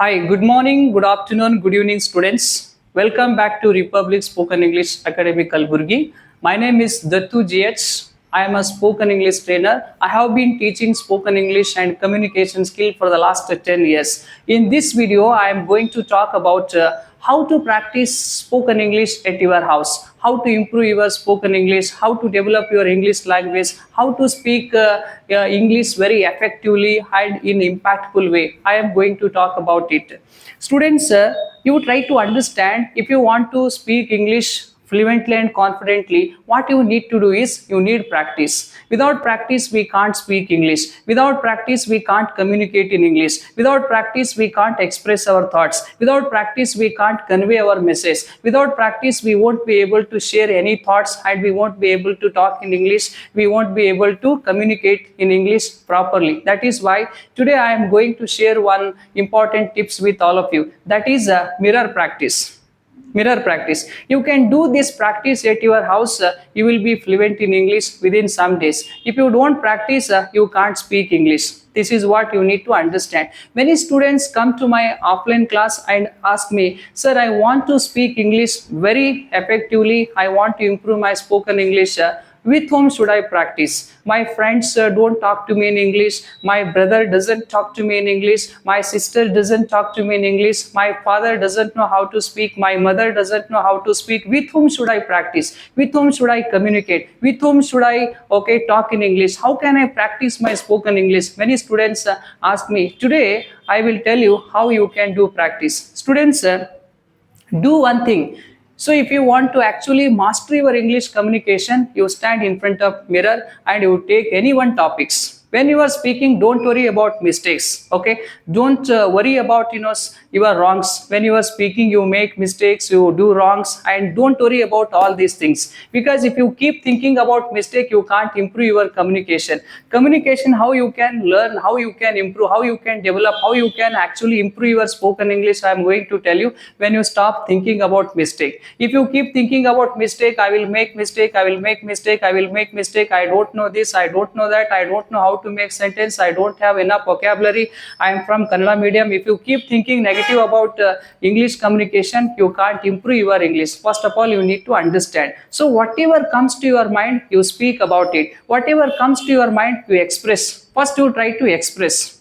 Hi, good morning, good afternoon, good evening, students. Welcome back to Republic Spoken English Academy Kalburgi. My name is Dattu GH. I am a spoken English trainer. I have been teaching spoken English and communication skill for the last 10 years. In this video, I am going to talk about how to practice spoken English at your house, how to improve your spoken English, how to develop your English language, how to speak English very effectively and in impactful way. I am going to talk about it. Students, you try to understand if you want to speak English fluently and confidently, what you need to do is you need practice. Without practice, we can't speak English. Without practice, we can't communicate in English. Without practice, we can't express our thoughts. Without practice, we can't convey our message. Without practice, we won't be able to share any thoughts and we won't be able to talk in English. We won't be able to communicate in English properly. That is why today I am going to share one important tips with all of you. That is mirror practice. Mirror practice. You can do this practice at your house. You will be fluent in English within some days. If you don't practice, you can't speak English. This is what you need to understand. Many students come to my offline class and ask me, sir, I want to speak English very effectively. I want to improve my spoken English. With whom should I practice? My friends don't talk to me in English. My brother doesn't talk to me in English. My sister doesn't talk to me in English. My father doesn't know how to speak. My mother doesn't know how to speak. With whom should I practice? With whom should I communicate? With whom should I talk in English? How can I practice my spoken English? Many students ask me. Today, I will tell you how you can do practice. Students, do one thing. So if you want to actually master your English communication, you stand in front of mirror and you take any one topics. When you are speaking, don't worry about mistakes. Okay, don't worry about your wrongs. When you are speaking, you make mistakes, you do wrongs, and don't worry about all these things, because if you keep thinking about mistake, you can't improve your communication. Communication, how you can learn, how you can improve, how you can develop, how you can actually improve your spoken English, I am going to tell you when you stop thinking about mistake. If you keep thinking about mistake, I will make mistake, I will make mistake, I will make mistake, I don't know this, I don't know that, I don't know how to make sentence, I don't have enough vocabulary, I am from Kannada medium. If you keep thinking negative about English communication, you can't improve your English. First of all, you need to understand. So whatever comes to your mind, you speak about it. Whatever comes to your mind, you express. First, you try to express.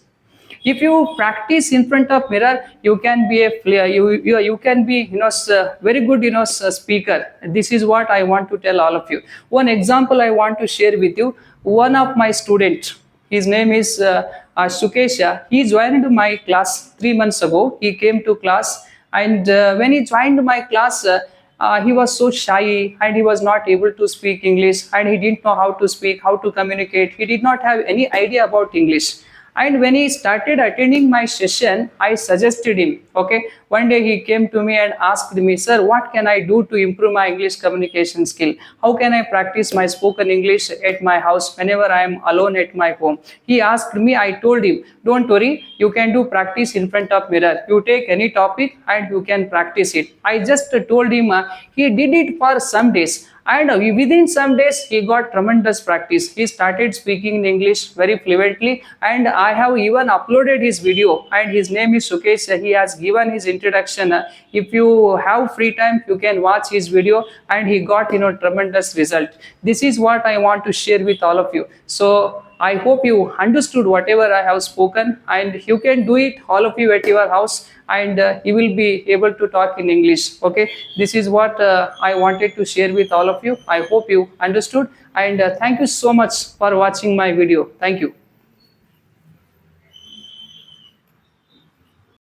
If you practice in front of mirror, you can be you can be very good speaker. This is what I want to tell all of you. One example I want to share with you. One of my student, his name is Sukesha. He joined my class 3 months ago. He came to class, and when he joined my class, he was so shy and he was not able to speak English, and he didn't know how to speak, how to communicate. He did not have any idea about English. And when he started attending my session, I suggested him. Okay, one day he came to me and asked me, sir, what can I do to improve my English communication skill? How can I practice my spoken English at my house whenever I am alone at my home? He asked me. I told him, don't worry, you can do practice in front of mirror. You take any topic and you can practice it. I just told him. He did it for some days. And within some days, he got tremendous practice. He started speaking in English very fluently, and I have even uploaded his video. And his name is Sukesh. He has given his introduction. If you have free time, you can watch his video, and he got tremendous result. This is what I want to share with all of you. So I hope you understood whatever I have spoken, and you can do it, all of you, at your house, and you will be able to talk in English. Okay, this is what I wanted to share with all of you. I hope you understood, and thank you so much for watching my video. Thank you.